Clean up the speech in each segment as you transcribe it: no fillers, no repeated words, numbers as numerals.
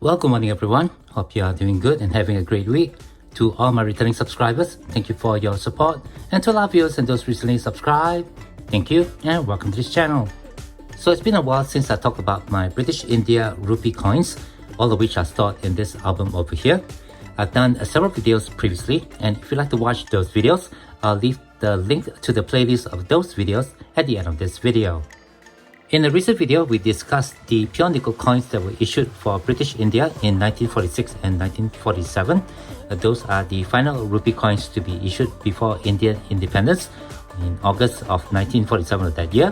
Well, good morning everyone. Hope you are doing good and having a great week. To all my returning subscribers, thank you for your support. And to our viewers and those recently subscribed, thank you and welcome to this channel. So it's been a while since I talked about my British India rupee coins, all of which are stored in this album over here. I've done several videos previously, and if you'd like to watch those videos, I'll leave the link to the playlist of those videos at the end of this video. In a recent video, we discussed the pure nickel coins that were issued for British India in 1946 and 1947. Those are the final rupee coins to be issued before Indian independence in August of 1947 of that year.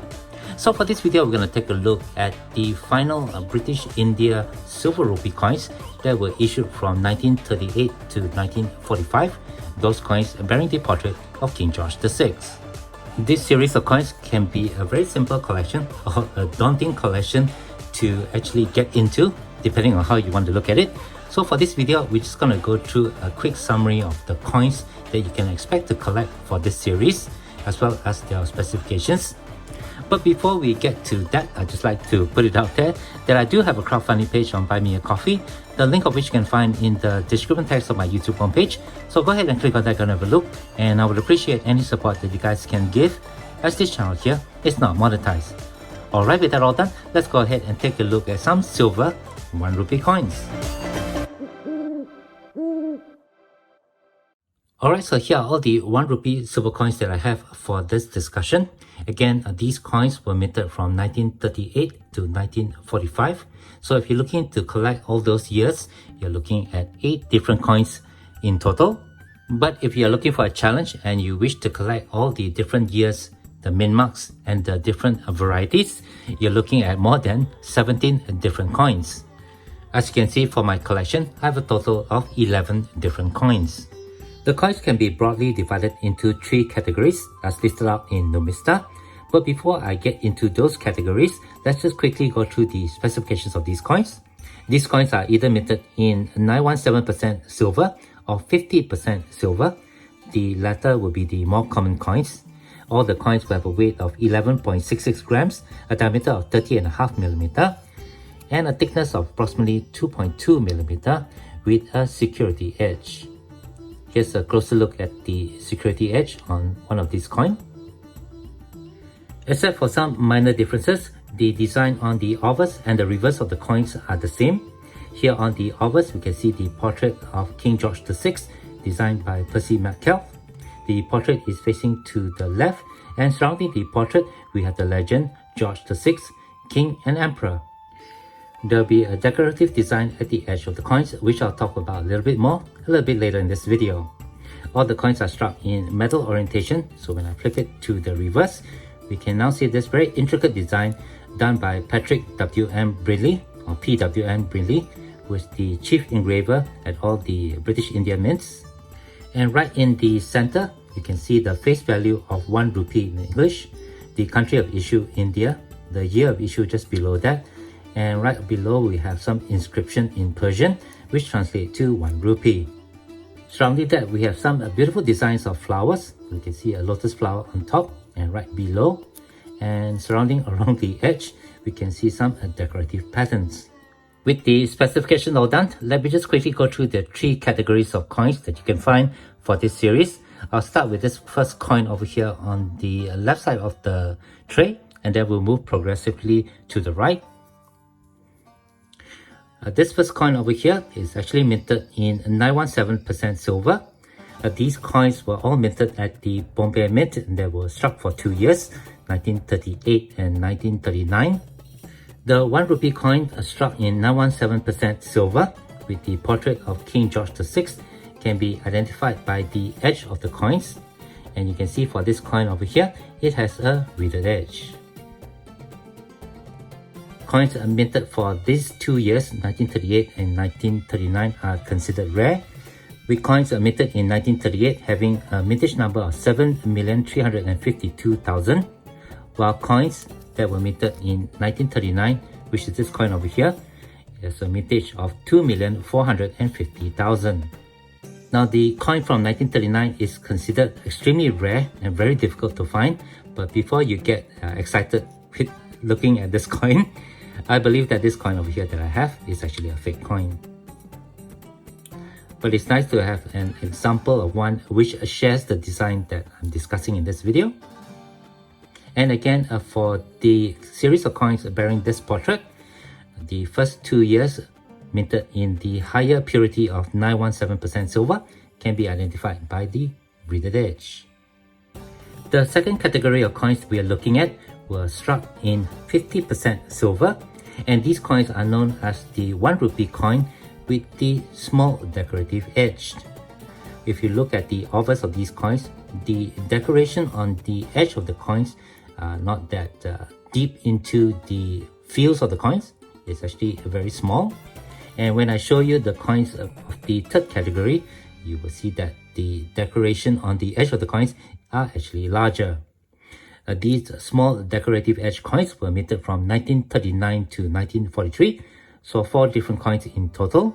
So for this video, we're going to take a look at the final British India silver rupee coins that were issued from 1938 to 1945. Those coins bearing the portrait of King George VI. This series of coins can be a very simple collection or a daunting collection to actually get into, depending on how you want to look at it. So for this video, we're just going to go through a quick summary of the coins that you can expect to collect for this series, as well as their specifications. But before we get to that, I'd just like to put it out there that I do have a crowdfunding page on Buy Me a Coffee, the link of which you can find in the description text of my YouTube homepage. So go ahead and click on that and have a look, and I would appreciate any support that you guys can give, as this channel here is not monetized. Alright, with that all done, let's go ahead and take a look at some silver 1 rupee coins. Alright, so here are all the 1 rupee silver coins that I have for this discussion. Again, these coins were minted from 1938 to 1945. So if you're looking to collect all those years, you're looking at 8 different coins in total. But if you're looking for a challenge and you wish to collect all the different years, the min marks and the different varieties, you're looking at more than 17 different coins. As you can see, for my collection, I have a total of 11 different coins. The coins can be broadly divided into 3 categories as listed out in Numista. But before I get into those categories, let's just quickly go through the specifications of these coins. These coins are either minted in 917% silver or 50% silver. The latter will be the more common coins. All the coins will have a weight of 11.66 grams, a diameter of 30.5mm, and a thickness of approximately 2.2mm with a security edge. Here's a closer look at the security edge on one of these coins. Except for some minor differences, the design on the obverse and the reverse of the coins are the same. Here on the obverse, we can see the portrait of King George VI, designed by Percy Metcalfe. The portrait is facing to the left, and surrounding the portrait, we have the legend George VI, King and Emperor. There will be a decorative design at the edge of the coins, which I'll talk about a little bit more a little bit later in this video. All the coins are struck in metal orientation, so when I flip it to the reverse, we can now see this very intricate design done by Patrick W.M. Brindley, or P.W.M. Brindley, who is the chief engraver at all the British India mints. And right in the center, you can see the face value of 1 rupee in English, the country of issue India, the year of issue just below that, and right below we have some inscription in Persian, which translates to 1 rupee. Surrounding that, we have some beautiful designs of flowers. You can see a lotus flower on top and right below, and surrounding around the edge, we can see some decorative patterns. With the specification all done, let me just quickly go through the 3 categories of coins that you can find for this series. I'll start with this first coin over here on the left side of the tray, and then we'll move progressively to the right. This first coin over here is actually minted in 917% silver. These coins were all minted at the Bombay Mint and they were struck for 2 years, 1938 and 1939. The 1 rupee coin struck in 917% silver with the portrait of King George VI can be identified by the edge of the coins. And you can see for this coin over here, it has a weathered edge. Coins minted for these 2 years, 1938 and 1939, are considered rare, with coins minted in 1938 having a mintage number of 7,352,000, while coins that were minted in 1939, which is this coin over here, has a mintage of 2,450,000. Now the coin from 1939 is considered extremely rare and very difficult to find, but before you get excited with looking at this coin, I believe that this coin over here that I have is actually a fake coin. But it's nice to have an example of one which shares the design that I'm discussing in this video. And again, for the series of coins bearing this portrait, the first 2 years minted in the higher purity of 917% silver can be identified by the braided edge. The second category of coins we are looking at were struck in 50% silver, and these coins are known as the 1 rupee coin with the small decorative edge. If you look at the obverse of these coins, the decoration on the edge of the coins are not that deep into the fields of the coins. It's actually very small. And when I show you the coins of the third category, you will see that the decoration on the edge of the coins are actually larger. These small decorative edge coins were minted from 1939 to 1943, so 4 different coins in total.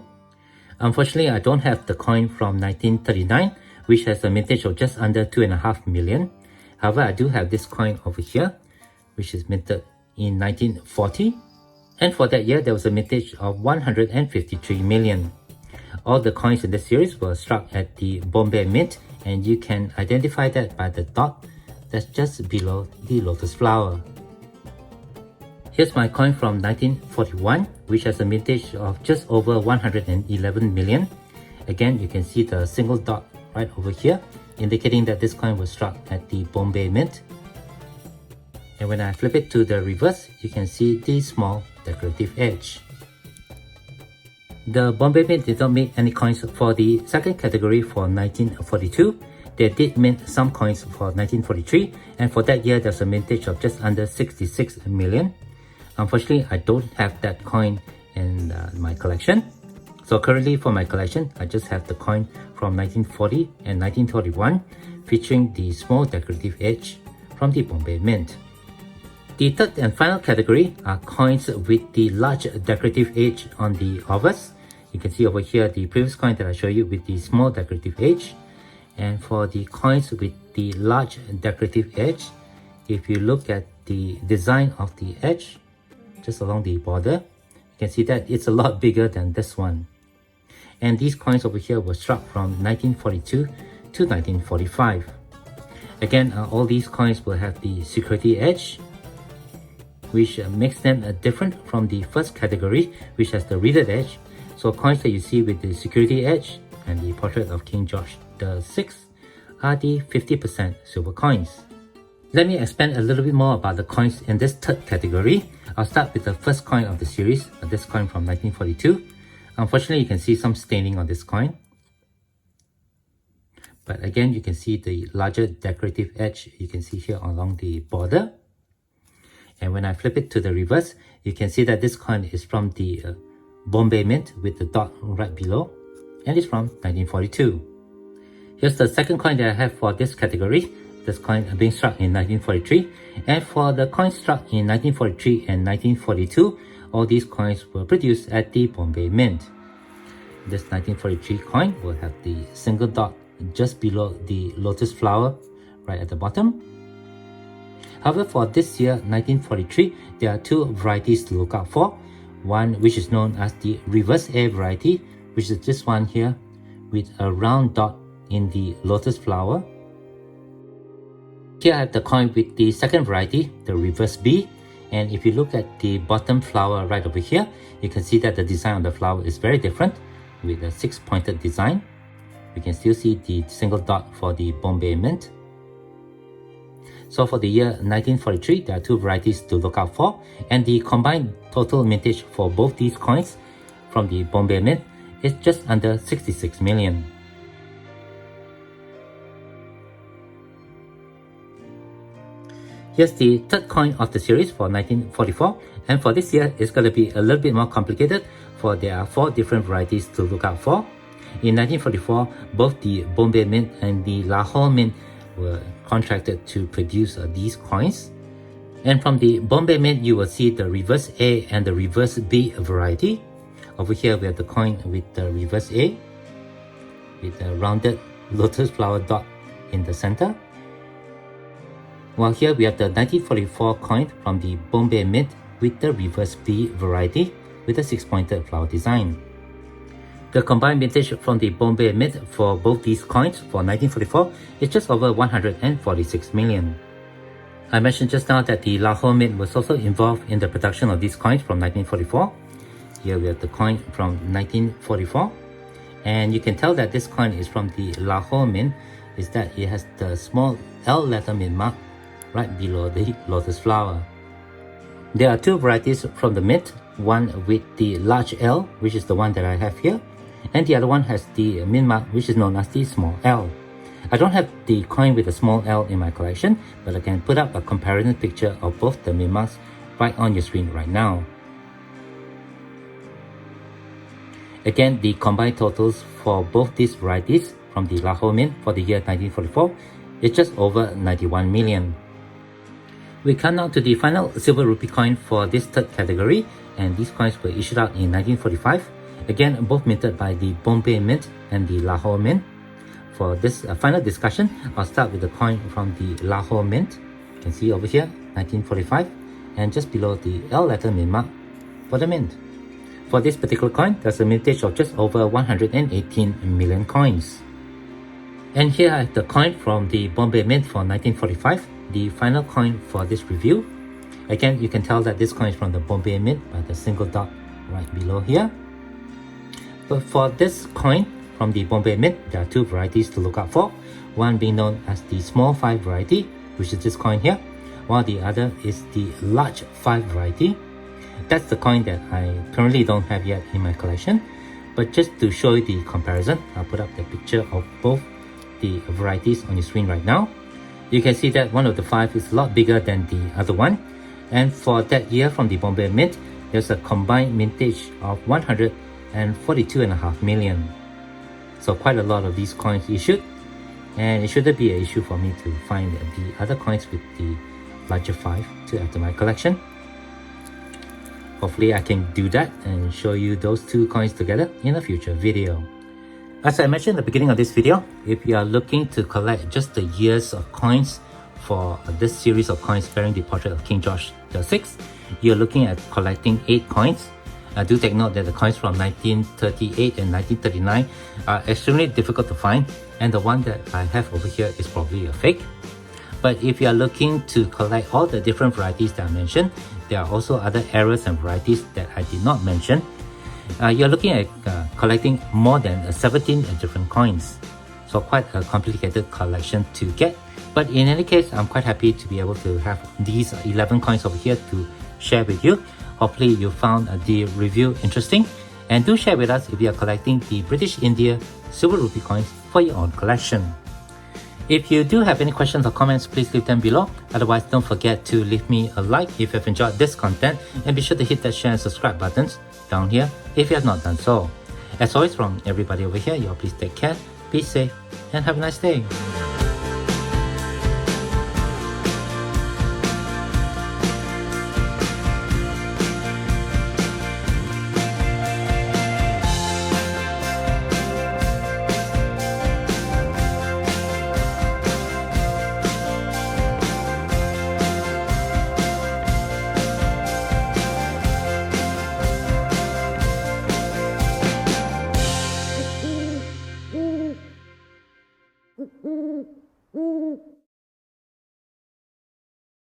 Unfortunately, I don't have the coin from 1939, which has a mintage of just under 2.5 million. However, I do have this coin over here, which is minted in 1940. And for that year, there was a mintage of 153 million. All the coins in this series were struck at the Bombay Mint, and you can identify that by the dot that's just below the lotus flower. Here's my coin from 1941, which has a mintage of just over 111 million. Again, you can see the single dot right over here, indicating that this coin was struck at the Bombay Mint. And when I flip it to the reverse, you can see the small decorative edge. The Bombay Mint did not make any coins for the second category for 1942. They did mint some coins for 1943, and for that year there's a mintage of just under 66 million. Unfortunately, I don't have that coin in my collection. So currently for my collection, I just have the coin from 1940 and 1941 featuring the small decorative edge from the Bombay Mint. The third and final category are coins with the large decorative edge on the obverse. You can see over here the previous coin that I showed you with the small decorative edge. And for the coins with the large decorative edge, if you look at the design of the edge just along the border, you can see that it's a lot bigger than this one. And these coins over here were struck from 1942 to 1945. Again, all these coins will have the security edge, which makes them different from the first category, which has the braided edge. So coins that you see with the security edge and the portrait of King George VI are the 50% silver coins. Let me expand a little bit more about the coins in this third category. I'll start with the first coin of the series, this coin from 1942. Unfortunately, you can see some staining on this coin. But again, you can see the larger decorative edge you can see here along the border. And when I flip it to the reverse, you can see that this coin is from the Bombay Mint with the dot right below, and it's from 1942. Here's the second coin that I have for this category. This coin being struck in 1943, and for the coins struck in 1943 and 1942, all these coins were produced at the Bombay Mint. This 1943 coin will have the single dot just below the lotus flower right at the bottom. However, for this year, 1943, there are 2 varieties to look out for. One which is known as the reverse A variety, which is this one here with a round dot in the lotus flower. Here I have the coin with the second variety, the reverse B, and if you look at the bottom flower right over here, you can see that the design of the flower is very different with a 6-pointed design. You can still see the single dot for the Bombay Mint. So for the year 1943, there are 2 varieties to look out for, and the combined total mintage for both these coins from the Bombay Mint is just under 66 million. Here's the third coin of the series for 1944, and for this year it's going to be a little bit more complicated, for there are 4 different varieties to look out for. In 1944, both the Bombay Mint and the Lahore Mint were contracted to produce these coins. And from the Bombay Mint, you will see the reverse A and the reverse B variety. Over here we have the coin with the reverse A with a rounded lotus flower dot in the center. While here we have the 1944 coin from the Bombay Mint with the reverse B variety with a 6-pointed flower design. The combined vintage from the Bombay Mint for both these coins for 1944 is just over 146 million. I mentioned just now that the Lahore Mint was also involved in the production of these coins from 1944. Here we have the coin from 1944, and you can tell that this coin is from the Lahore Mint is that it has the small L letter mint mark right below the lotus flower. There are two varieties from the mint, one with the large L, which is the one that I have here, and the other one has the mint mark, which is known as the small L. I don't have the coin with the small L in my collection, but I can put up a comparison picture of both the mint marks right on your screen right now. Again, the combined totals for both these varieties from the Lahore Mint for the year 1944 is just over 91 million. We come now to the final silver rupee coin for this third category, and these coins were issued out in 1945. Again, both minted by the Bombay Mint and the Lahore Mint. For this final discussion, I'll start with the coin from the Lahore Mint. You can see over here, 1945, and just below the L letter mint mark for the mint. For this particular coin, there's a mintage of just over 118 million coins. And here I have the coin from the Bombay Mint for 1945, the final coin for this review. Again, you can tell that this coin is from the Bombay Mint by the single dot right below here. But for this coin from the Bombay Mint, there are two varieties to look out for. One being known as the small 5 variety, which is this coin here, while the other is the large 5 variety. That's the coin that I currently don't have yet in my collection. But just to show you the comparison, I'll put up the picture of both the varieties on your screen right now. You can see that one of the 5 is a lot bigger than the other one. And for that year from the Bombay Mint, there's a combined mintage of 142.5 million. So quite a lot of these coins issued, and it shouldn't be an issue for me to find the other coins with the larger 5 to add to my collection. Hopefully I can do that and show you those two coins together in a future video. As I mentioned at the beginning of this video, if you are looking to collect just the years of coins for this series of coins bearing the portrait of King George VI, you're looking at collecting 8 coins. Do take note that the coins from 1938 and 1939 are extremely difficult to find, and the one that I have over here is probably a fake. But if you are looking to collect all the different varieties that I mentioned, there are also other eras and varieties that I did not mention. You're looking at collecting more than 17 different coins. So quite a complicated collection to get. But in any case, I'm quite happy to be able to have these 11 coins over here to share with you. Hopefully you found the review interesting, and do share with us if you are collecting the British India silver rupee coins for your own collection. If you do have any questions or comments, please leave them below. Otherwise, don't forget to leave me a like if you have enjoyed this content, and be sure to hit that share and subscribe buttons down here if you have not done so. As always, from everybody over here, you all please take care, be safe, and have a nice day.